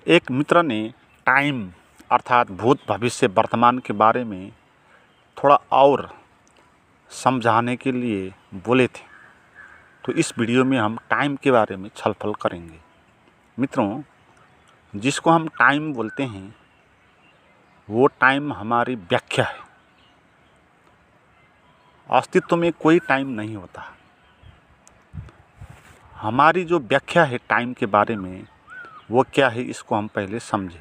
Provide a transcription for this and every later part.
एक मित्र ने टाइम अर्थात भूत भविष्य वर्तमान के बारे में थोड़ा और समझाने के लिए बोले थे। तो इस वीडियो में हम टाइम के बारे में छलफल करेंगे। मित्रों, जिसको हम टाइम बोलते हैं वो टाइम हमारी व्याख्या है। अस्तित्व में कोई टाइम नहीं होता। हमारी जो व्याख्या है टाइम के बारे में वो क्या है, इसको हम पहले समझें।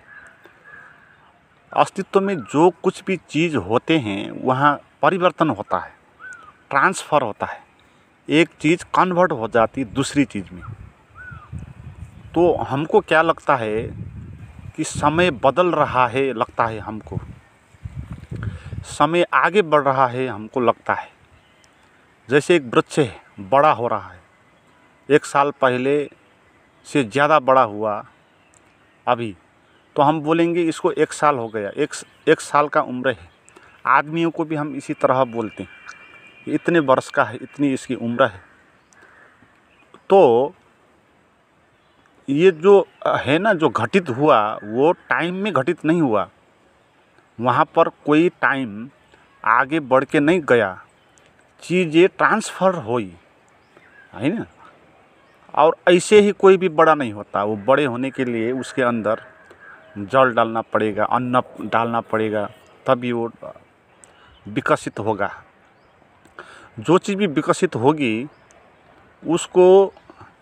अस्तित्व में जो कुछ भी चीज़ होते हैं वहाँ परिवर्तन होता है, ट्रांसफ़र होता है। एक चीज़ कन्वर्ट हो जाती दूसरी चीज़ में। तो हमको क्या लगता है कि समय बदल रहा है, लगता है हमको समय आगे बढ़ रहा है, हमको लगता है। जैसे एक वृक्ष है, बड़ा हो रहा है, 1 साल पहले से ज़्यादा बड़ा हुआ अभी, तो हम बोलेंगे इसको 1 साल हो गया, एक साल का उम्र है। आदमियों को भी हम इसी तरह बोलते हैं, इतने वर्ष का है, इतनी इसकी उम्र है। तो ये जो है ना, जो घटित हुआ वो टाइम में घटित नहीं हुआ। वहाँ पर कोई टाइम आगे बढ़ के नहीं गया, चीज़ें ट्रांसफ़र हुई है ना। और ऐसे ही कोई भी बड़ा नहीं होता। वो बड़े होने के लिए उसके अंदर जल डालना पड़ेगा, अन्न डालना पड़ेगा, तभी वो विकसित होगा। जो चीज़ भी विकसित होगी उसको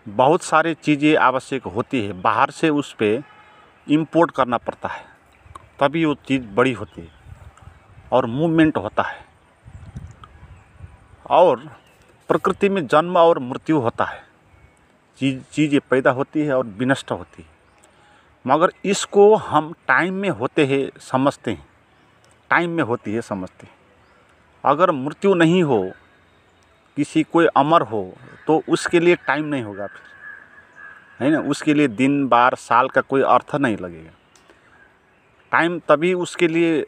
बहुत सारी चीज़ें आवश्यक होती है। बाहर से उस पर इम्पोर्ट करना पड़ता है, तभी वो चीज़ बड़ी होती है और मूवमेंट होता है। और प्रकृति में जन्म और मृत्यु होता है, चीज़ें पैदा होती है और विनष्ट होती है। मगर इसको हम टाइम में होते हैं समझते हैं, टाइम में होती है समझते हैं। अगर मृत्यु नहीं हो, किसी कोई अमर हो, तो उसके लिए टाइम नहीं होगा फिर, है ना। उसके लिए दिन बार साल का कोई अर्थ नहीं लगेगा। टाइम तभी उसके लिए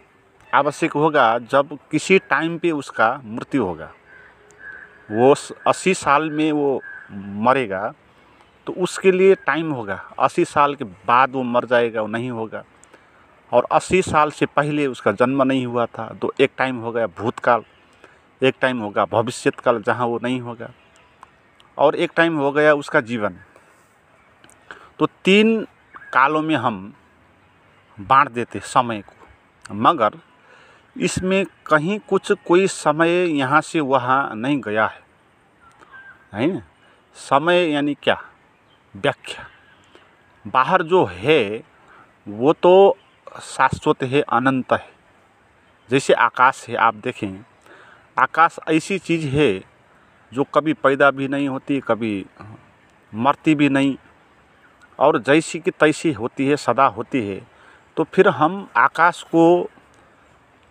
आवश्यक होगा जब किसी टाइम पे उसका मृत्यु होगा। वो 80 साल में वो मरेगा तो उसके लिए टाइम होगा। 80 साल के बाद वो मर जाएगा, वो नहीं होगा। और 80 साल से पहले उसका जन्म नहीं हुआ था, तो एक टाइम हो गया भूतकाल, एक टाइम होगा भविष्यकाल जहाँ वो नहीं होगा, और एक टाइम हो गया उसका जीवन। तो 3 कालों में हम बांट देते समय को। मगर इसमें कहीं कोई समय यहाँ से वहाँ नहीं गया है ना। समय यानी क्या? व्याख्या। बाहर जो है वो तो शाश्वत है, अनंत है। जैसे आकाश है, आप देखें, आकाश ऐसी चीज़ है जो कभी पैदा भी नहीं होती, कभी मरती भी नहीं, और जैसी की तैसी होती है, सदा होती है। तो फिर हम आकाश को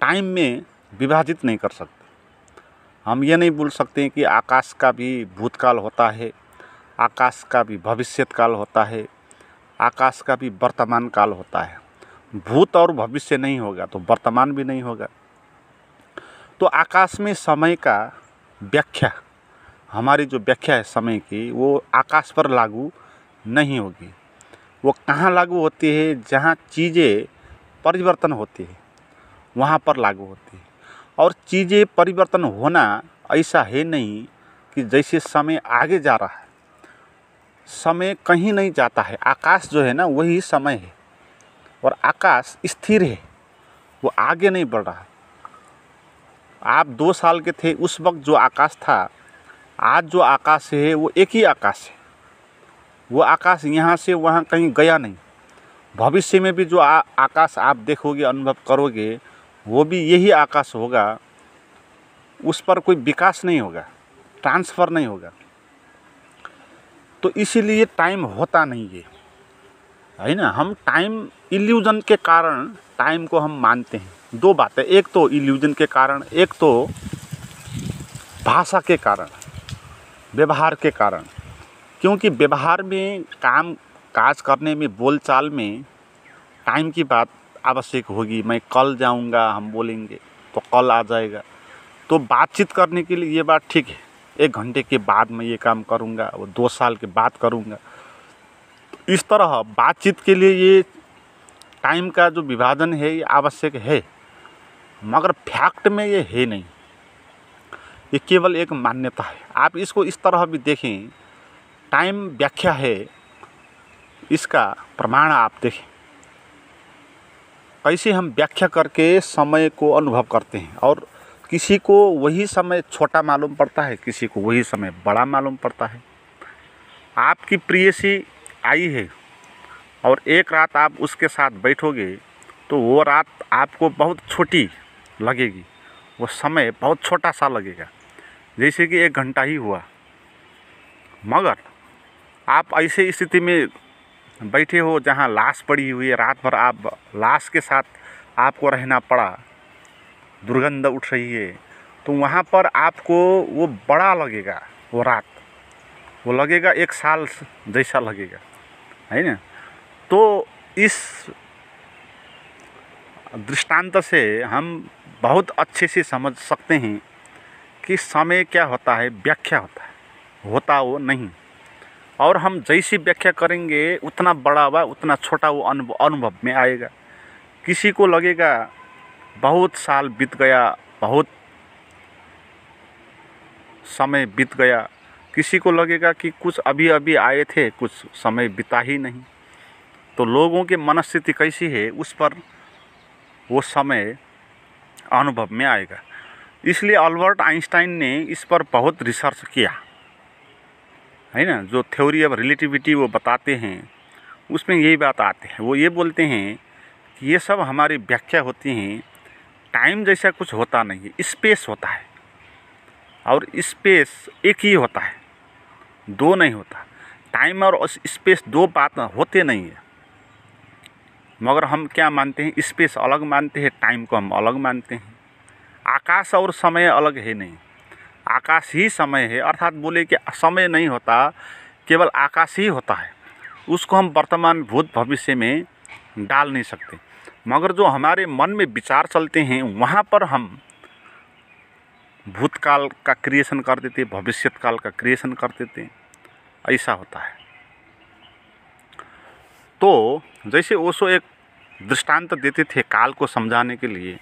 टाइम में विभाजित नहीं कर सकते। हम ये नहीं बोल सकते कि आकाश का भी भूतकाल होता है, आकाश का भी भविष्यत काल होता है, आकाश का भी वर्तमान काल होता है। भूत और भविष्य नहीं होगा तो वर्तमान भी नहीं होगा। तो आकाश में समय का व्याख्या, हमारी जो व्याख्या है समय की, वो आकाश पर लागू नहीं होगी। वो कहाँ लागू होती है? जहाँ चीज़ें परिवर्तन होती है वहाँ पर लागू होती है। और चीज़ें परिवर्तन होना ऐसा है नहीं कि जैसे समय आगे जा रहा है, समय कहीं नहीं जाता है। आकाश जो है ना वही समय है, और आकाश स्थिर है, वो आगे नहीं बढ़ रहा। आप 2 साल के थे उस वक्त जो आकाश था, आज जो आकाश है वो एक ही आकाश है। वो आकाश यहाँ से वहाँ कहीं गया नहीं। भविष्य में भी जो आकाश आप देखोगे, अनुभव करोगे, वो भी यही आकाश होगा। उस पर कोई विकास नहीं होगा, ट्रांसफ़र नहीं होगा। तो इसीलिए टाइम होता नहीं है ना। हम टाइम इल्यूजन के कारण टाइम को हम मानते हैं। 2 बातें, एक तो इल्यूजन के कारण, एक तो भाषा के कारण, व्यवहार के कारण। क्योंकि व्यवहार में, काम काज करने में, बोलचाल में टाइम की बात आवश्यक होगी। मैं कल जाऊंगा, हम बोलेंगे तो कल आ जाएगा। तो बातचीत करने के लिए ये बात ठीक है, 1 घंटे के बाद मैं ये काम करूंगा, वो 2 साल के बाद करूंगा। इस तरह बातचीत के लिए ये टाइम का जो विभाजन है ये आवश्यक है, मगर फैक्ट में ये है नहीं, ये केवल एक मान्यता है। आप इसको इस तरह भी देखें, टाइम व्याख्या है, इसका प्रमाण आप देखें कैसे हम व्याख्या करके समय को अनुभव करते हैं। और किसी को वही समय छोटा मालूम पड़ता है, किसी को वही समय बड़ा मालूम पड़ता है। आपकी प्रेयसी आई है और एक रात आप उसके साथ बैठोगे तो वो रात आपको बहुत छोटी लगेगी, वो समय बहुत छोटा सा लगेगा, जैसे कि 1 घंटा ही हुआ। मगर आप ऐसे स्थिति में बैठे हो जहाँ लाश पड़ी हुई है, रात भर आप लाश के साथ आपको रहना पड़ा, दुर्गंध उठ रही है, तो वहाँ पर आपको वो बड़ा लगेगा, वो रात वो लगेगा 1 साल जैसा लगेगा, है ना। तो इस दृष्टांत से हम बहुत अच्छे से समझ सकते हैं कि समय क्या होता है, व्याख्या होता है, होता वो नहीं। और हम जैसी व्याख्या करेंगे उतना बड़ा व उतना छोटा वो अनुभव में आएगा। किसी को लगेगा बहुत साल बीत गया, बहुत समय बीत गया, किसी को लगेगा कि कुछ अभी अभी आए थे, कुछ समय बीता ही नहीं। तो लोगों की मनस्थिति कैसी है उस पर वो समय अनुभव में आएगा। इसलिए अल्बर्ट आइंस्टाइन ने इस पर बहुत रिसर्च किया, है ना। जो थ्योरी ऑफ रिलेटिविटी वो बताते हैं उसमें यही बात आते हैं। वो ये बोलते हैं कि ये सब हमारी व्याख्या होती हैं, टाइम जैसा कुछ होता नहीं है, स्पेस होता है। और स्पेस एक ही होता है, दो नहीं होता। टाइम और स्पेस दो बात होते नहीं है। मगर हम क्या मानते हैं, स्पेस अलग मानते हैं, टाइम को हम अलग मानते हैं। आकाश और समय अलग है नहीं, आकाश ही समय है। अर्थात बोले कि समय नहीं होता, केवल आकाश ही होता है। उसको हम वर्तमान भूत भविष्य में डाल नहीं सकते। मगर जो हमारे मन में विचार चलते हैं वहाँ पर हम भूतकाल का क्रिएशन कर देते, भविष्यकाल का क्रिएशन कर देते, ऐसा होता है। तो जैसे ओशो एक दृष्टांत देते थे काल को समझाने के लिए।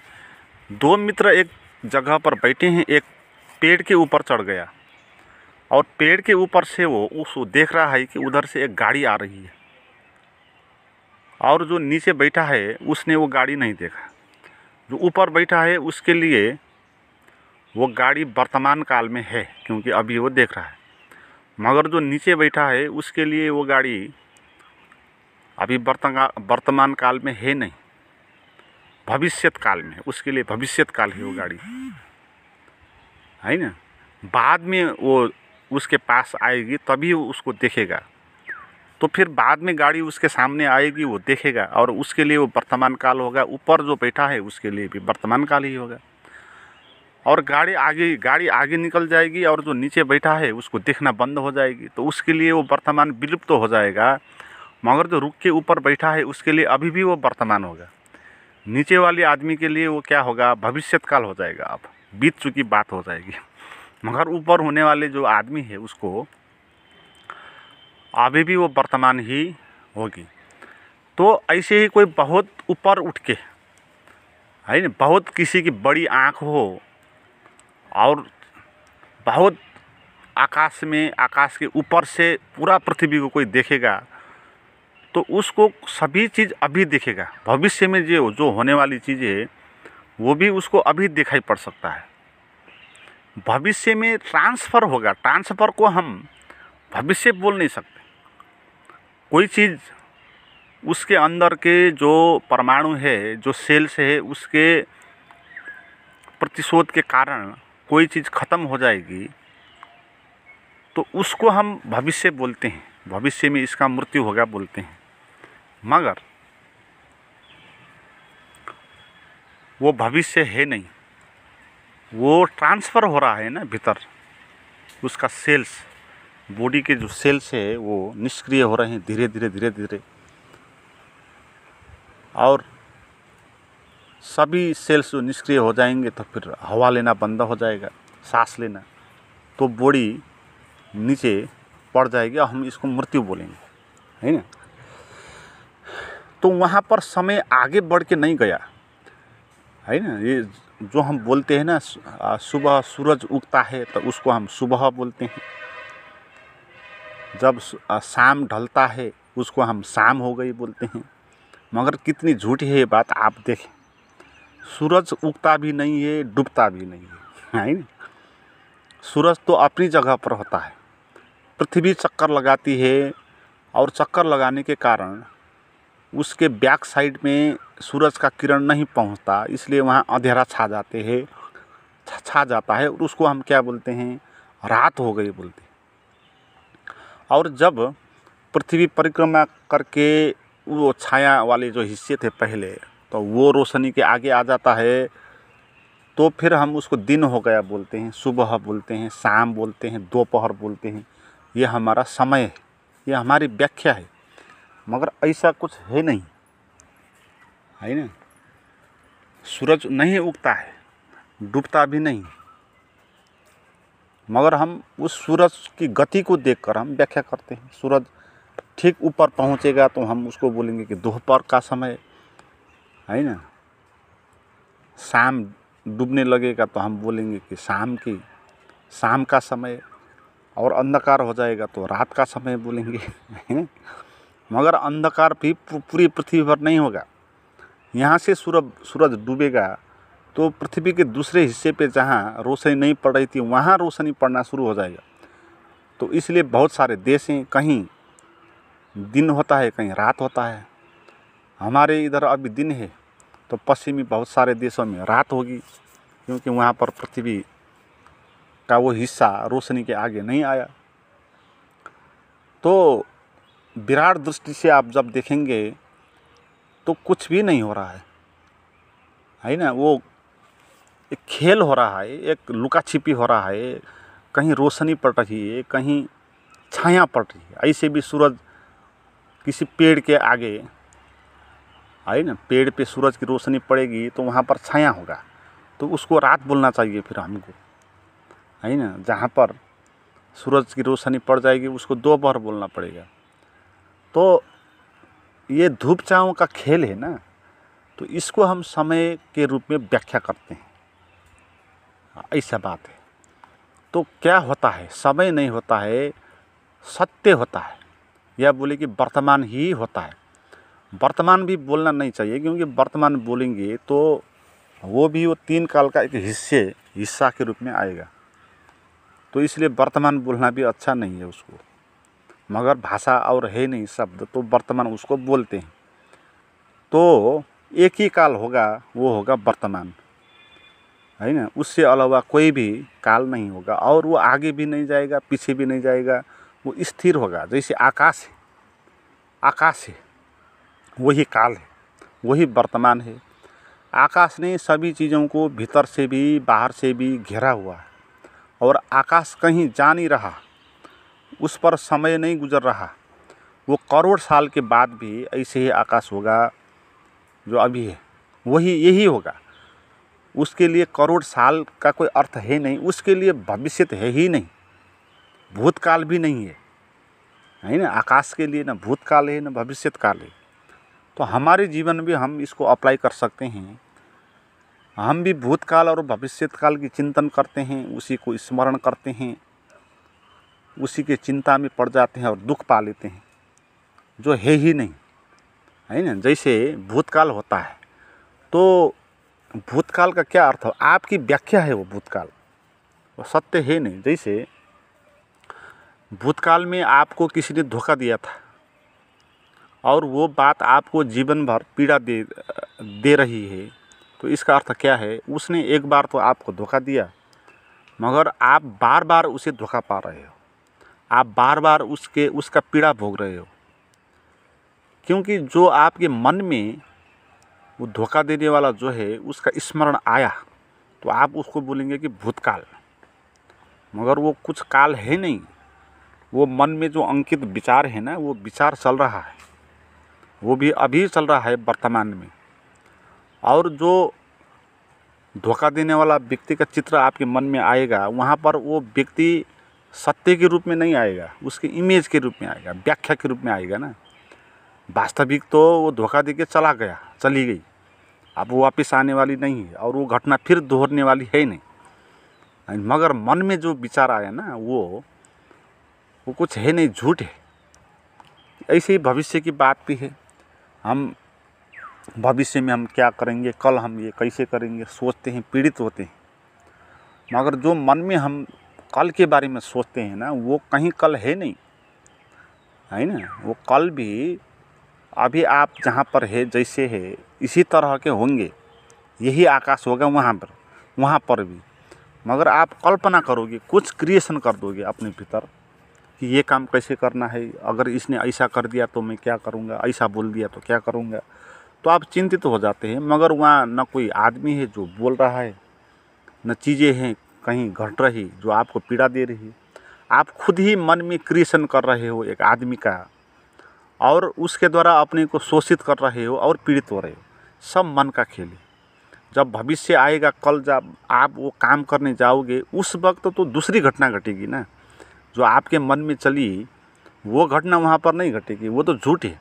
2 मित्र एक जगह पर बैठे हैं, एक पेड़ के ऊपर चढ़ गया और पेड़ के ऊपर से वो उसको देख रहा है कि उधर से एक गाड़ी आ रही है, और जो नीचे बैठा है उसने वो गाड़ी नहीं देखा। जो ऊपर बैठा है उसके लिए वो गाड़ी वर्तमान काल में है, क्योंकि अभी वो देख रहा है। मगर जो नीचे बैठा है उसके लिए वो गाड़ी अभी वर्तमान काल में है नहीं, भविष्यत काल में। उसके लिए भविष्यत काल है वो गाड़ी, है ना। बाद में वो उसके पास आएगी तभी वो उसको देखेगा। तो फिर बाद में गाड़ी उसके सामने आएगी, वो देखेगा, और उसके लिए वो वर्तमान काल होगा। ऊपर जो बैठा है उसके लिए भी वर्तमान काल ही होगा। और गाड़ी आगे निकल जाएगी और जो नीचे बैठा है उसको देखना बंद हो जाएगी, तो उसके लिए वो वर्तमान विलुप्त तो हो जाएगा। मगर जो रुख के ऊपर बैठा है उसके लिए अभी भी वो वर्तमान होगा। नीचे वाले आदमी के लिए वो क्या होगा, भविष्यत काल हो जाएगा, अब बीत चुकी बात हो जाएगी। मगर ऊपर होने वाले जो आदमी है उसको अभी भी वो वर्तमान ही होगी। तो ऐसे ही कोई बहुत ऊपर उठ के, है ना, बहुत किसी की बड़ी आँख हो और बहुत आकाश के ऊपर से पूरा पृथ्वी को कोई देखेगा, तो उसको सभी चीज़ अभी दिखेगा। भविष्य में जो होने वाली चीज़ें है वो भी उसको अभी दिखाई पड़ सकता है। भविष्य में ट्रांसफ़र होगा, ट्रांसफ़र को हम भविष्य बोल नहीं सकते। कोई चीज़ उसके अंदर के जो परमाणु है, जो सेल्स है, उसके प्रतिशोध के कारण कोई चीज़ ख़त्म हो जाएगी तो उसको हम भविष्य बोलते हैं। भविष्य में इसका मृत्यु होगा बोलते हैं। मगर वो भविष्य है नहीं, वो ट्रांसफ़र हो रहा है ना भीतर। उसका सेल्स, बॉडी के जो सेल्स है वो निष्क्रिय हो रहे हैं धीरे धीरे। और सभी सेल्स जो निष्क्रिय हो जाएंगे तो फिर हवा लेना बंद हो जाएगा, सांस लेना, तो बॉडी नीचे पड़ जाएगी और हम इसको मृत्यु बोलेंगे, है ना। तो वहाँ पर समय आगे बढ़ के नहीं गया है ना। ये जो हम बोलते हैं ना सुबह सूरज उगता है तो उसको हम सुबह बोलते हैं, जब शाम ढलता है उसको हम शाम हो गई बोलते हैं। मगर कितनी झूठी है ये बात आप देखें, सूरज उगता भी नहीं है, डूबता भी नहीं है ना। सूरज तो अपनी जगह पर होता है, पृथ्वी चक्कर लगाती है और चक्कर लगाने के कारण उसके बैक साइड में सूरज का किरण नहीं पहुंचता, इसलिए वहाँ अंधेरा छा जाता है और उसको हम क्या बोलते हैं, रात हो गई बोलते हैं। और जब पृथ्वी परिक्रमा करके वो छाया वाले जो हिस्से थे पहले, तो वो रोशनी के आगे आ जाता है, तो फिर हम उसको दिन हो गया बोलते हैं, सुबह बोलते हैं, शाम बोलते हैं, दोपहर बोलते हैं। ये हमारा समय है, ये हमारी व्याख्या है। मगर ऐसा कुछ है नहीं, है ना। सूरज नहीं उगता है, डूबता भी नहीं, मगर हम उस सूरज की गति को देखकर हम व्याख्या करते हैं। सूरज ठीक ऊपर पहुंचेगा तो हम उसको बोलेंगे कि दोपहर का समय है ना। शाम डूबने लगेगा तो हम बोलेंगे कि शाम का समय, और अंधकार हो जाएगा तो रात का समय बोलेंगे है ना। मगर अंधकार भी पूरी पृथ्वी पर नहीं होगा। यहाँ से सूरज डूबेगा तो पृथ्वी के दूसरे हिस्से पे जहाँ रोशनी नहीं पड़ रही थी वहाँ रोशनी पड़ना शुरू हो जाएगा। तो इसलिए बहुत सारे देश हैं, कहीं दिन होता है कहीं रात होता है। हमारे इधर अभी दिन है तो पश्चिमी बहुत सारे देशों में रात होगी, क्योंकि वहाँ पर पृथ्वी का वो हिस्सा रोशनी के आगे नहीं आया। तो विराट दृष्टि से आप जब देखेंगे तो कुछ भी नहीं हो रहा है ना। वो एक खेल हो रहा है, एक लुका छिपी हो रहा है, कहीं रोशनी पड़ रही है, कहीं छाया पड़ रही है। ऐसे भी सूरज किसी पेड़ के आगे है ना, पेड़ पे सूरज की रोशनी पड़ेगी तो वहाँ पर छाया होगा, तो उसको रात बोलना चाहिए फिर हमको, है ना। जहाँ पर सूरज की रोशनी पड़ जाएगी उसको दोपहर बोलना पड़ेगा। तो ये धूप छाँव का खेल है ना, तो इसको हम समय के रूप में व्याख्या करते हैं, ऐसा बात है। तो क्या होता है, समय नहीं होता है, सत्य होता है, या बोले कि वर्तमान ही होता है। वर्तमान भी बोलना नहीं चाहिए, क्योंकि वर्तमान बोलेंगे तो वो भी वो 3 काल का एक हिस्सा के रूप में आएगा। तो इसलिए वर्तमान बोलना भी अच्छा नहीं है उसको। मगर भाषा और है नहीं शब्द, तो वर्तमान उसको बोलते हैं। तो एक ही काल होगा, वो होगा वर्तमान, है ना। उससे अलावा कोई भी काल नहीं होगा, और वो आगे भी नहीं जाएगा, पीछे भी नहीं जाएगा, वो स्थिर होगा। जैसे आकाश है वही काल है, वही वर्तमान है। आकाश ने सभी चीज़ों को भीतर से भी बाहर से भी घेरा हुआ है, और आकाश कहीं जा नहीं रहा, उस पर समय नहीं गुजर रहा। वो करोड़ साल के बाद भी ऐसे ही आकाश होगा जो अभी है, यही होगा। उसके लिए करोड़ साल का कोई अर्थ है नहीं, उसके लिए भविष्य है ही नहीं, भूतकाल भी नहीं है ना। आकाश के लिए ना भूतकाल है ना भविष्य काल है। तो हमारे जीवन में हम इसको अप्लाई कर सकते हैं। हम भी भूतकाल और भविष्य काल की चिंतन करते हैं, उसी को स्मरण करते हैं, उसी के चिंता में पड़ जाते हैं और दुख पा लेते हैं, जो है ही नहीं, है ना। जैसे भूतकाल होता है, तो भूतकाल का क्या अर्थ है, आपकी व्याख्या है वो भूतकाल, वो सत्य है नहीं। जैसे भूतकाल में आपको किसी ने धोखा दिया था और वो बात आपको जीवन भर पीड़ा दे रही है, तो इसका अर्थ क्या है, उसने एक बार तो आपको धोखा दिया, मगर आप बार बार उसे धोखा पा रहे हो, आप बार बार उसका पीड़ा भोग रहे हो। क्योंकि जो आपके मन में वो धोखा देने वाला जो है उसका स्मरण आया, तो आप उसको बोलेंगे कि भूतकाल, मगर वो कुछ काल है नहीं। वो मन में जो अंकित विचार है ना, वो विचार चल रहा है, वो भी अभी चल रहा है वर्तमान में। और जो धोखा देने वाला व्यक्ति का चित्र आपके मन में आएगा, वहाँ पर वो व्यक्ति सत्य के रूप में नहीं आएगा, उसके इमेज के रूप में आएगा, व्याख्या के रूप में आएगा ना। वास्तविक तो वो धोखा देके चली गई, अब वो वापस आने वाली नहीं है और वो घटना फिर दोहरने वाली है ही नहीं। मगर मन में जो विचार आया ना वो कुछ है नहीं, झूठ है। ऐसे ही भविष्य की बात भी है। हम भविष्य में हम क्या करेंगे, कल हम ये कैसे करेंगे सोचते हैं, पीड़ित होते हैं। मगर जो मन में हम कल के बारे में सोचते हैं ना वो कहीं कल है नहीं, है ना। वो कल भी अभी आप जहाँ पर है जैसे है इसी तरह के होंगे, यही आकाश होगा वहाँ पर भी। मगर आप कल्पना करोगे, कुछ क्रिएशन कर दोगे अपने भीतर कि ये काम कैसे करना है, अगर इसने ऐसा कर दिया तो मैं क्या करूँगा, ऐसा बोल दिया तो क्या करूँगा, तो आप चिंतित हो जाते हैं। मगर वहाँ न कोई आदमी है जो बोल रहा है, न चीज़ें हैं कहीं घट रही जो आपको पीड़ा दे रही है। आप खुद ही मन में क्रिएशन कर रहे हो एक आदमी का, और उसके द्वारा अपने को शोषित कर रहे हो और पीड़ित हो रहे हो। सब मन का खेल है। जब भविष्य आएगा, कल जब आप वो काम करने जाओगे उस वक्त तो दूसरी घटना घटेगी ना। जो आपके मन में चली वो घटना वहाँ पर नहीं घटेगी, वो तो झूठ है।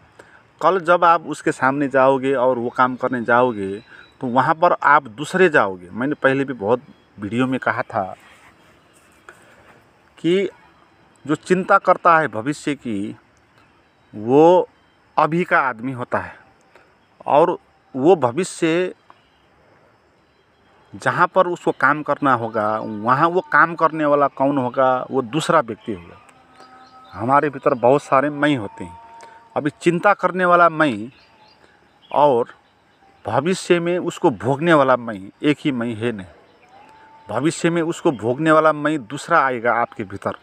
कल जब आप उसके सामने जाओगे और वो काम करने जाओगे तो वहाँ पर आप दूसरे जाओगे। मैंने पहले भी बहुत वीडियो में कहा था कि जो चिंता करता है भविष्य की वो अभी का आदमी होता है, और वो भविष्य जहाँ पर उसको काम करना होगा वहाँ वो काम करने वाला कौन होगा, वो दूसरा व्यक्ति होगा। हमारे भीतर बहुत सारे मैं होते हैं। अभी चिंता करने वाला मैं और भविष्य में उसको भोगने वाला मैं एक ही मैं है नहीं। भविष्य में उसको भोगने वाला मैं दूसरा आएगा आपके भीतर,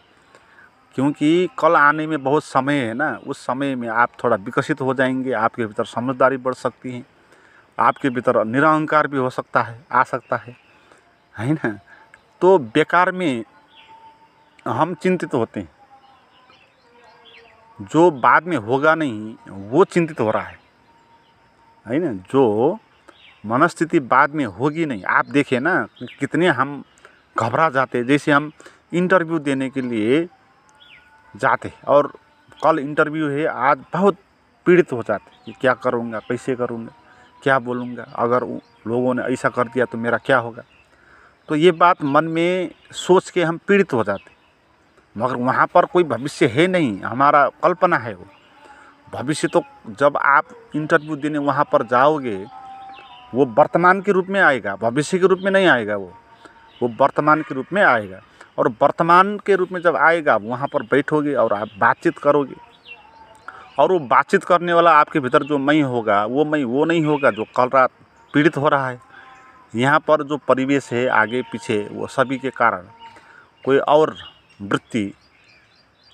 क्योंकि कल आने में बहुत समय है ना। उस समय में आप थोड़ा विकसित हो जाएंगे, आपके भीतर समझदारी बढ़ सकती है, आपके भीतर निरहंकार भी हो सकता है, आ सकता है ना। तो बेकार में हम चिंतित होते हैं, जो बाद में होगा नहीं वो चिंतित हो रहा है ना। जो मनस्थिति बाद में होगी नहीं, आप देखिए ना कितने हम घबरा जाते हैं। जैसे हम इंटरव्यू देने के लिए जाते और कल इंटरव्यू है, आज बहुत पीड़ित हो जाते कि क्या करूँगा, कैसे करूँगा, क्या बोलूँगा, अगर लोगों ने ऐसा कर दिया तो मेरा क्या होगा। तो ये बात मन में सोच के हम पीड़ित हो जाते। मगर वहाँ पर कोई भविष्य है नहीं, हमारा कल्पना है वो भविष्य। तो जब आप इंटरव्यू देने वहाँ पर जाओगे वो वर्तमान के रूप में आएगा, भविष्य के रूप में नहीं आएगा। वो वर्तमान के रूप में आएगा, और वर्तमान के रूप में जब आएगा वहाँ पर बैठोगे और आप बातचीत करोगे, और वो बातचीत करने वाला आपके भीतर जो मैं होगा वो मैं वो नहीं होगा जो कल रात पीड़ित हो रहा है। यहाँ पर जो परिवेश है आगे पीछे वो सभी के कारण कोई और वृत्ति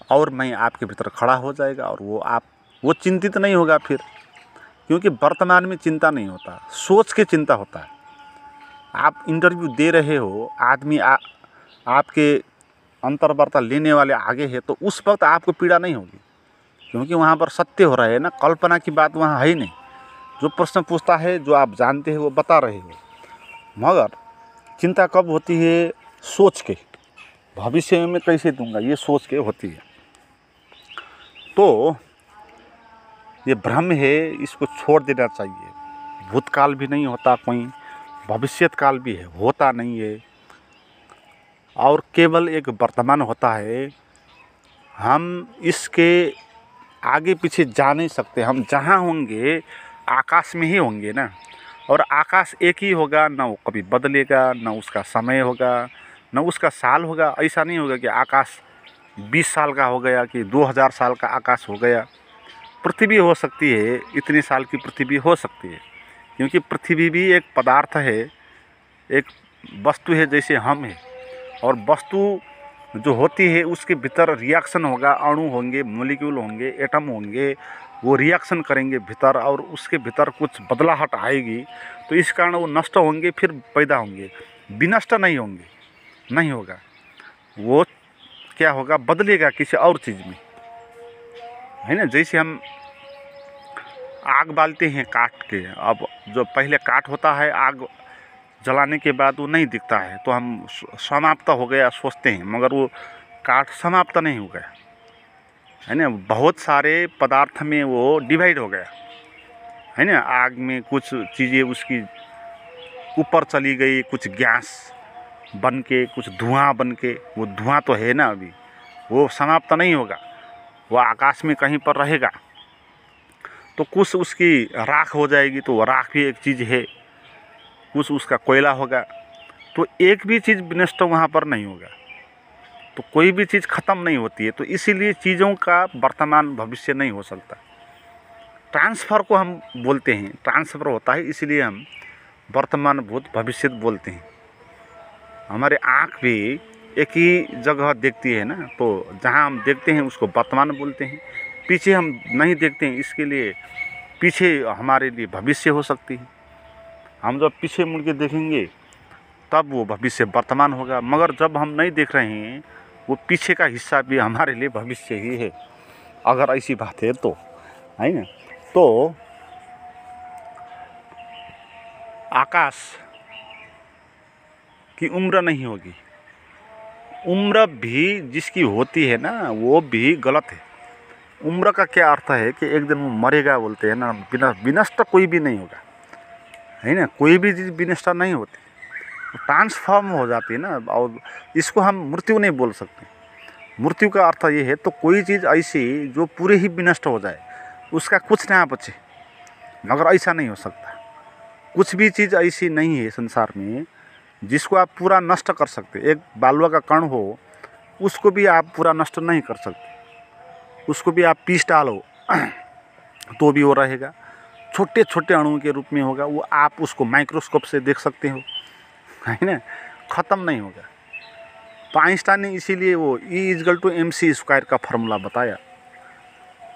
और मैं आपके भीतर खड़ा हो जाएगा, और वो चिंतित नहीं होगा फिर, क्योंकि वर्तमान में चिंता नहीं होता, सोच के चिंता होता है। आप इंटरव्यू दे रहे हो, आदमी आपके अंतर्वार्ता लेने वाले आगे है, तो उस वक्त आपको पीड़ा नहीं होगी, क्योंकि वहाँ पर सत्य हो रहा है ना। कल्पना की बात वहाँ है ही नहीं। जो प्रश्न पूछता है, जो आप जानते हैं वो बता रहे हो। मगर चिंता कब होती है? सोच के, भविष्य में कैसे दूंगा ये सोच के होती है। तो ये भ्रम है, इसको छोड़ देना चाहिए। भूतकाल भी नहीं होता कोई, भविष्यत काल भी है होता नहीं है, और केवल एक वर्तमान होता है। हम इसके आगे पीछे जा नहीं सकते। हम जहाँ होंगे आकाश में ही होंगे ना, और आकाश एक ही होगा, ना वो कभी बदलेगा, ना उसका समय होगा, ना उसका साल होगा। ऐसा नहीं होगा कि आकाश 20 साल का हो गया कि 2000 साल का आकाश हो गया। पृथ्वी हो सकती है, इतने साल की पृथ्वी हो सकती है, क्योंकि पृथ्वी भी एक पदार्थ है, एक वस्तु है जैसे हम हैं। और वस्तु जो होती है उसके भीतर रिएक्शन होगा, अणु होंगे, मॉलिक्यूल होंगे, एटम होंगे, वो रिएक्शन करेंगे भीतर, और उसके भीतर कुछ बदलाहट आएगी, तो इस कारण वो नष्ट होंगे फिर पैदा होंगे, विनष्ट नहीं होंगे, नहीं होगा। वो क्या होगा, बदलेगा किसी और चीज़ में, है ना। जैसे हम आग बालते हैं काट के, अब जो पहले काट होता है आग जलाने के बाद वो नहीं दिखता है, तो हम समाप्त हो गया सोचते हैं, मगर वो काट समाप्त नहीं हो गया, है ना। बहुत सारे पदार्थ में वो डिवाइड हो गया, है ना। आग में कुछ चीज़ें उसकी ऊपर चली गई, कुछ गैस बन के, कुछ धुआं बन के, वो धुआं तो है ना अभी, वो समाप्त नहीं होगा, वो आकाश में कहीं पर रहेगा। तो कुछ उसकी राख हो जाएगी, तो राख भी एक चीज़ है, कुछ उसका कोयला होगा। तो एक भी चीज़ विनष्ट वहाँ पर नहीं होगा, तो कोई भी चीज़ ख़त्म नहीं होती है। तो इसीलिए चीज़ों का वर्तमान भविष्य नहीं हो सकता। ट्रांसफ़र को हम बोलते हैं, ट्रांसफ़र होता है, इसलिए हम वर्तमान भूत भविष्य बोलते हैं। हमारे आँख भी एक ही जगह देखती है ना, तो जहाँ हम देखते हैं उसको वर्तमान बोलते हैं। पीछे हम नहीं देखते हैं, इसके लिए पीछे हमारे लिए भविष्य हो सकती है। हम जब पीछे मुड़ के देखेंगे तब वो भविष्य वर्तमान होगा, मगर जब हम नहीं देख रहे हैं, वो पीछे का हिस्सा भी हमारे लिए भविष्य ही है, अगर ऐसी बात है तो, है ना। तो आकाश की उम्र नहीं होगी, उम्र भी जिसकी होती है ना वो भी गलत है। उम्र का क्या अर्थ है कि एक दिन वो मरेगा बोलते हैं ना, विनष्ट कोई भी नहीं होगा, है ना। कोई भी चीज़ विनष्ट नहीं होती, ट्रांसफॉर्म हो जाती है ना। और इसको हम मृत्यु नहीं बोल सकते। मृत्यु का अर्थ ये है तो कोई चीज़ ऐसी जो पूरे ही विनष्ट हो जाए, उसका कुछ ना बचे, मगर ऐसा नहीं हो सकता। कुछ भी चीज़ ऐसी नहीं है संसार में जिसको आप पूरा नष्ट कर सकते। एक बालुआ का कण हो, उसको भी आप पूरा नष्ट नहीं कर सकते, उसको भी आप पीस डालो तो भी वो रहेगा, छोटे छोटे अणुओं के रूप में होगा वो। आप उसको माइक्रोस्कोप से देख सकते हो, है ना, ख़त्म नहीं होगा। तो आइंस्टाइन ने इसीलिए वो E=mc² का फार्मूला बताया,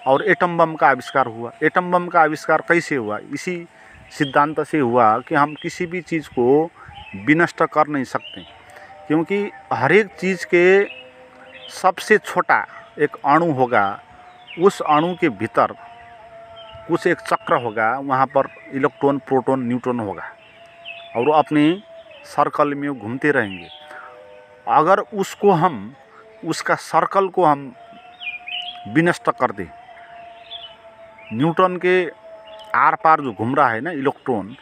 और एटम बम का आविष्कार हुआ। एटम बम का आविष्कार कैसे हुआ? इसी सिद्धांत से हुआ कि हम किसी भी चीज़ को विनष्ट कर नहीं सकते, क्योंकि हर एक चीज़ के सबसे छोटा एक अणु होगा, उस अणु के भीतर कुछ एक चक्र होगा, वहाँ पर इलेक्ट्रॉन, प्रोटॉन, न्यूट्रॉन होगा, और वो अपने सर्कल में घूमते रहेंगे। अगर उसको हम, उसका सर्कल को हम विनष्ट कर दें, न्यूट्रॉन के आर पार जो घूम रहा है ना इलेक्ट्रॉन,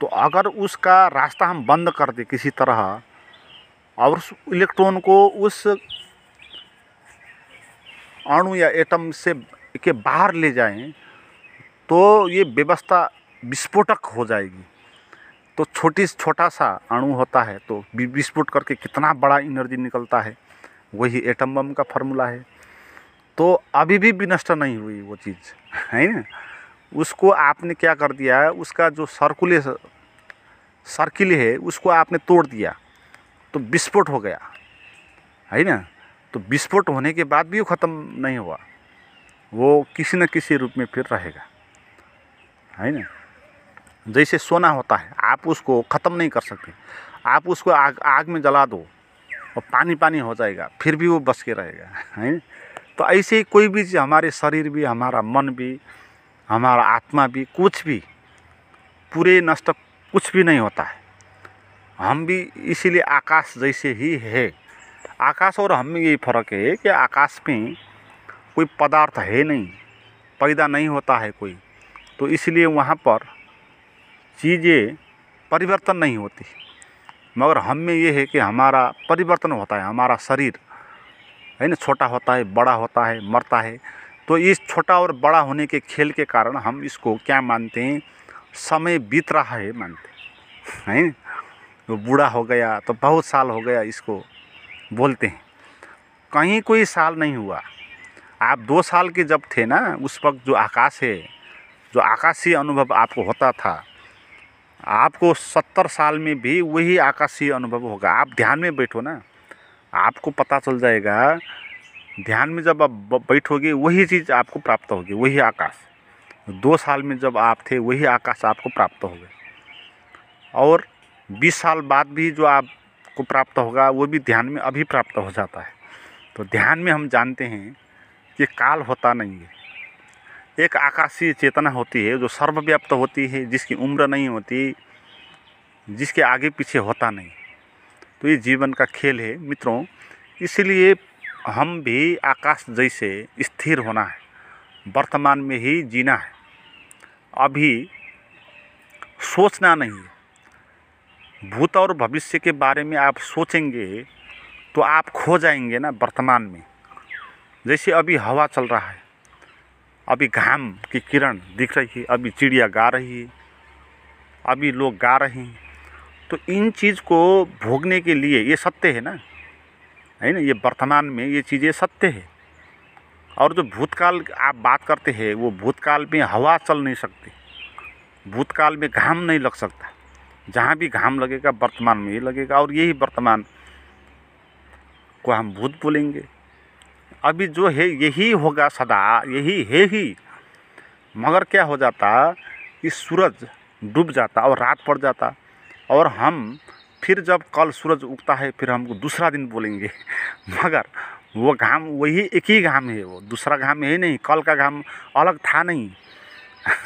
तो अगर उसका रास्ता हम बंद कर दें किसी तरह, और उस इलेक्ट्रॉन को उस अणु या एटम से के बाहर ले जाएं, तो ये व्यवस्था विस्फोटक हो जाएगी। तो छोटा सा अणु होता है, तो विस्फोट करके कितना बड़ा एनर्जी निकलता है, वही एटम बम का फार्मूला है। तो अभी भी विनष्ट नहीं हुई वो चीज़, है ना। उसको आपने क्या कर दिया है, उसका जो सर्किल है उसको आपने तोड़ दिया, तो विस्फोट हो गया, है ना। तो विस्फोट होने के बाद भी वो ख़त्म नहीं हुआ, वो किसी न किसी रूप में फिर रहेगा, है ना। जैसे सोना होता है, आप उसको ख़त्म नहीं कर सकते। आप उसको आग में जला दो और पानी हो जाएगा, फिर भी वो बच के रहेगा, है। तो ऐसे ही कोई भी चीज़, हमारे शरीर भी, हमारा मन भी, हमारा आत्मा भी, कुछ भी पूरे नष्ट कुछ भी नहीं होता है। हम भी इसीलिए आकाश जैसे ही है। आकाश और हम में यही फ़र्क है कि आकाश में कोई पदार्थ है नहीं, पैदा नहीं होता है कोई, तो इसलिए वहाँ पर चीज़ें परिवर्तन नहीं होती। मगर हम में ये है कि हमारा परिवर्तन होता है। हमारा शरीर है ना, छोटा होता है, बड़ा होता है, मरता है। तो इस छोटा और बड़ा होने के खेल के कारण हम इसको क्या मानते हैं, समय बीत रहा है मानते हैं। तो बूढ़ा हो गया तो बहुत साल हो गया, इसको बोलते हैं। कहीं कोई साल नहीं हुआ। आप 2 साल के जब थे ना, उस वक्त जो आकाश है, जो आकाशीय अनुभव आपको होता था, आपको 70 साल में भी वही आकाशीय अनुभव होगा। आप ध्यान में बैठो ना, आपको पता चल जाएगा। ध्यान में जब आप बैठोगे वही चीज़ आपको प्राप्त होगी, वही आकाश। 2 साल में जब आप थे वही आकाश आपको प्राप्त होगा, और 20 साल बाद भी जो आपको प्राप्त होगा वो भी ध्यान में अभी प्राप्त हो जाता है। तो ध्यान में हम जानते हैं कि काल होता नहीं है। एक आकाशीय चेतना होती है जो सर्वव्याप्त होती है, जिसकी उम्र नहीं होती, जिसके आगे पीछे होता नहीं। तो ये जीवन का खेल है मित्रों। इसलिए हम भी आकाश जैसे स्थिर होना है, वर्तमान में ही जीना है। अभी सोचना नहीं है। भूत और भविष्य के बारे में आप सोचेंगे तो आप खो जाएंगे ना वर्तमान में। जैसे अभी हवा चल रहा है, अभी घाम की किरण दिख रही है, अभी चिड़िया गा रही है, अभी लोग गा रहे हैं। तो इन चीज़ को भोगने के लिए, ये सत्य है ना, है ना, ये वर्तमान में ये चीज़ें सत्य है। और जो भूतकाल आप बात करते हैं, वो भूतकाल में हवा चल नहीं सकती, भूतकाल में घाम नहीं लग सकता। जहाँ भी घाम लगेगा वर्तमान में ही लगेगा, और यही वर्तमान को हम भूत बोलेंगे। अभी जो है यही होगा सदा, यही है ही। मगर क्या हो जाता कि सूरज डूब जाता और रात पड़ जाता, और हम फिर जब कल सूरज उगता है फिर हमको दूसरा दिन बोलेंगे। मगर वो घाम वही एक ही घाम है, वो दूसरा घाम है नहीं, कल का घाम अलग था नहीं,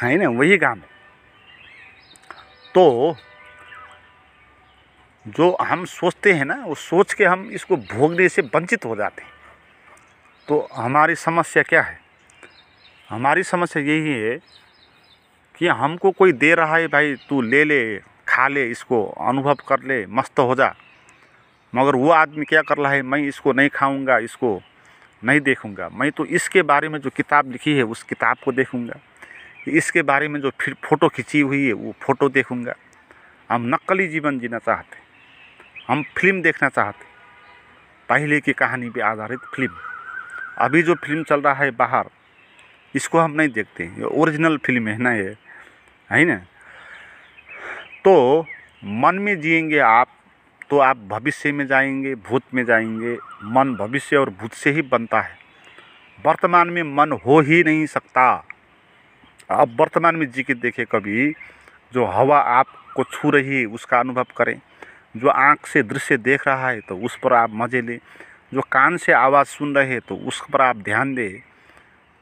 है ना, वही घाम। तो जो हम सोचते हैं ना, वो सोच के हम इसको भोगने से वंचित हो जाते हैं। तो हमारी समस्या क्या है? हमारी समस्या यही है कि हमको कोई दे रहा है, भाई तू ले ले, खा ले, इसको अनुभव कर ले, मस्त हो जा। मगर वो आदमी क्या कर रहा है, मैं इसको नहीं खाऊंगा, इसको नहीं देखूंगा, मैं तो इसके बारे में जो किताब लिखी है उस किताब को देखूंगा, इसके बारे में जो फिर फ़ोटो खिंची हुई है वो फ़ोटो देखूंगा। हम नकली जीवन जीना चाहते, हम फिल्म देखना चाहते, पहले की कहानी पे आधारित फिल्म। अभी जो फिल्म चल रहा है बाहर, इसको हम नहीं देखते, ये ओरिजिनल फिल्म है ना, ये है ना। तो मन में जिएंगे आप तो आप भविष्य में जाएंगे, भूत में जाएंगे। मन भविष्य और भूत से ही बनता है, वर्तमान में मन हो ही नहीं सकता। आप वर्तमान में जी के देखें कभी, जो हवा आपको छू रही है उसका अनुभव करें, जो आँख से दृश्य देख रहा है तो उस पर आप मज़े लें, जो कान से आवाज़ सुन रहे हैं तो उस पर आप ध्यान दें।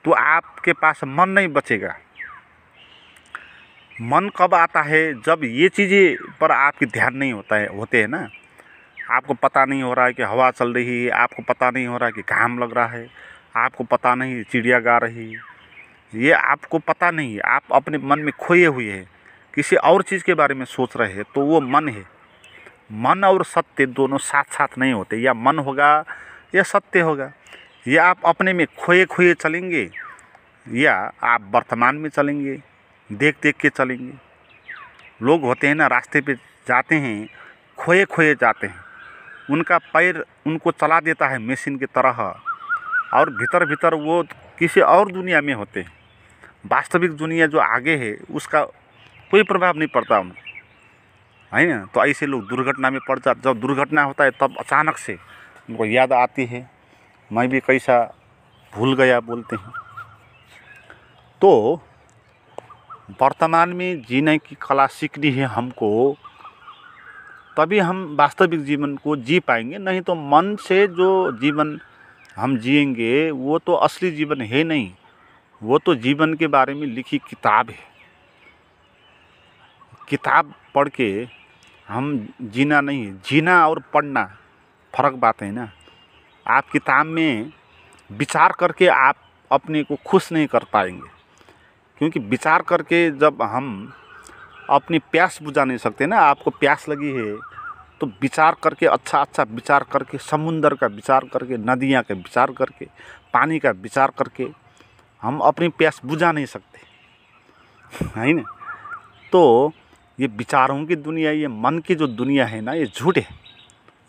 तो आपके पास मन नहीं बचेगा। मन कब आता है? जब ये चीज़ें पर आपकी ध्यान नहीं होते हैं ना। आपको पता नहीं हो रहा है कि हवा चल रही है, आपको पता नहीं हो रहा है कि घाम लग रहा है, आपको पता नहीं चिड़िया गा रही है, ये आपको पता नहीं है। आप अपने मन में खोए हुए हैं, किसी और चीज़ के बारे में सोच रहे हैं, तो वो मन है। मन और सत्य दोनों साथ साथ नहीं होते, या मन होगा या सत्य होगा। या आप अपने में खोए खोए चलेंगे, या आप वर्तमान में चलेंगे, देख देख के चलेंगे। लोग होते हैं ना, रास्ते पे जाते हैं, खोए खोए जाते हैं, उनका पैर उनको चला देता है मशीन की तरह, और भीतर भीतर वो किसी और दुनिया में होते हैं। वास्तविक दुनिया जो आगे है उसका कोई प्रभाव नहीं पड़ता उनको, है ना। तो ऐसे लोग दुर्घटना में पड़ जाते। जब दुर्घटना होता है तब अचानक से उनको याद आती है, मैं भी कैसा भूल गया बोलते हैं। तो वर्तमान में जीने की कला सीखनी है हमको, तभी हम वास्तविक जीवन को जी पाएंगे। नहीं तो मन से जो जीवन हम जिएंगे वो तो असली जीवन है नहीं, वो तो जीवन के बारे में लिखी किताब है। किताब पढ़ के हम जीना नहीं, जीना और पढ़ना फ़र्क बात है ना। आप किताब में विचार करके आप अपने को खुश नहीं कर पाएंगे, क्योंकि विचार करके जब हम अपनी प्यास बुझा नहीं सकते ना। आपको प्यास लगी है तो विचार करके, अच्छा विचार करके, समुंदर का विचार करके, नदियाँ का विचार करके, पानी का विचार करके हम अपनी प्यास बुझा नहीं सकते, है ना। तो ये विचारों की दुनिया, ये मन की जो दुनिया है ना, ये झूठ है,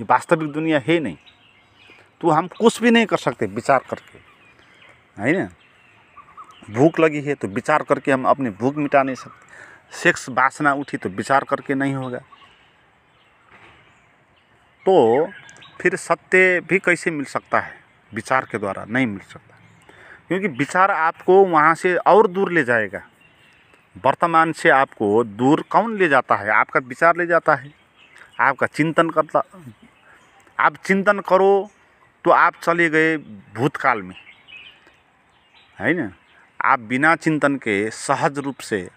ये वास्तविक दुनिया है नहीं। तो हम कुछ भी नहीं कर सकते विचार करके, है ना। भूख लगी है तो विचार करके हम अपनी भूख मिटा नहीं सकते। सेक्स वासना उठी तो विचार करके नहीं होगा। तो फिर सत्य भी कैसे मिल सकता है? विचार के द्वारा नहीं मिल सकता, क्योंकि विचार आपको वहाँ से और दूर ले जाएगा। वर्तमान से आपको दूर कौन ले जाता है? आपका विचार ले जाता है। आपका चिंतन करता, आप चिंतन करो तो आप चले गए भूतकाल में, है ना। आप बिना चिंतन के सहज रूप से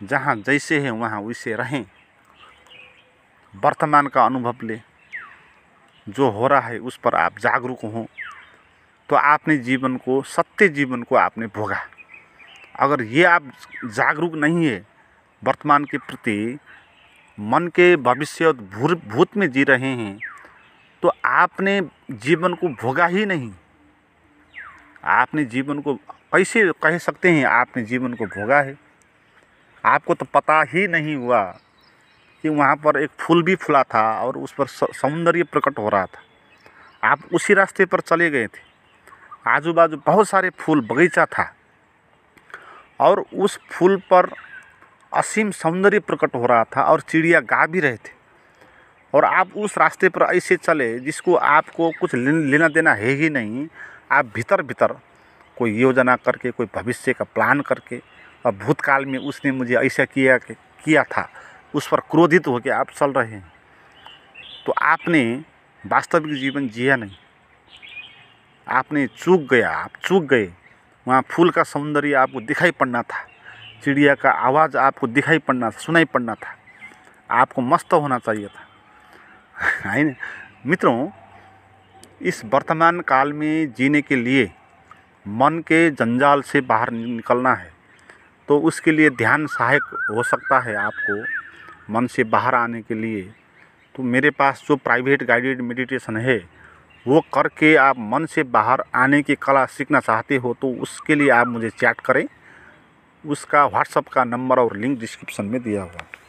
जहाँ जैसे हैं वहाँ वैसे रहें, वर्तमान का अनुभव ले। जो हो रहा है उस पर आप जागरूक हों, तो आपने जीवन को, सत्य जीवन को आपने भोगा। अगर ये आप जागरूक नहीं है, वर्तमान के प्रति मन के भविष्य और भूत में जी रहे हैं, तो आपने जीवन को भोगा ही नहीं। आपने जीवन को कैसे कह सकते हैं आपने जीवन को भोगा है? आपको तो पता ही नहीं हुआ कि वहाँ पर एक फूल भी फूला था और उस पर सौंदर्य प्रकट हो रहा था। आप उसी रास्ते पर चले गए थे। आजू बाजू बहुत सारे फूल बगीचा था और उस फूल पर असीम सौंदर्य प्रकट हो रहा था और चिड़िया गा भी रहे थे, और आप उस रास्ते पर ऐसे चले जिसको आपको कुछ लेना देना है ही नहीं। आप भीतर भीतर कोई योजना करके, कोई भविष्य का प्लान करके, और भूतकाल में उसने मुझे ऐसा किया था, उस पर क्रोधित होकर आप चल रहे हैं। तो आपने वास्तविक जीवन जिया नहीं, आपने चूक गए। वहाँ फूल का सौंदर्य आपको दिखाई पड़ना था, चिड़िया का आवाज़ आपको दिखाई पड़ना था, सुनाई पड़ना था, आपको मस्त होना चाहिए था, है ना मित्रों। इस वर्तमान काल में जीने के लिए मन के जंजाल से बाहर निकलना है, तो उसके लिए ध्यान सहायक हो सकता है आपको मन से बाहर आने के लिए। तो मेरे पास जो प्राइवेट गाइडेड मेडिटेशन है वो करके आप मन से बाहर आने की कला सीखना चाहते हो, तो उसके लिए आप मुझे चैट करें। उसका व्हाट्सएप का नंबर और लिंक डिस्क्रिप्शन में दिया हुआ है।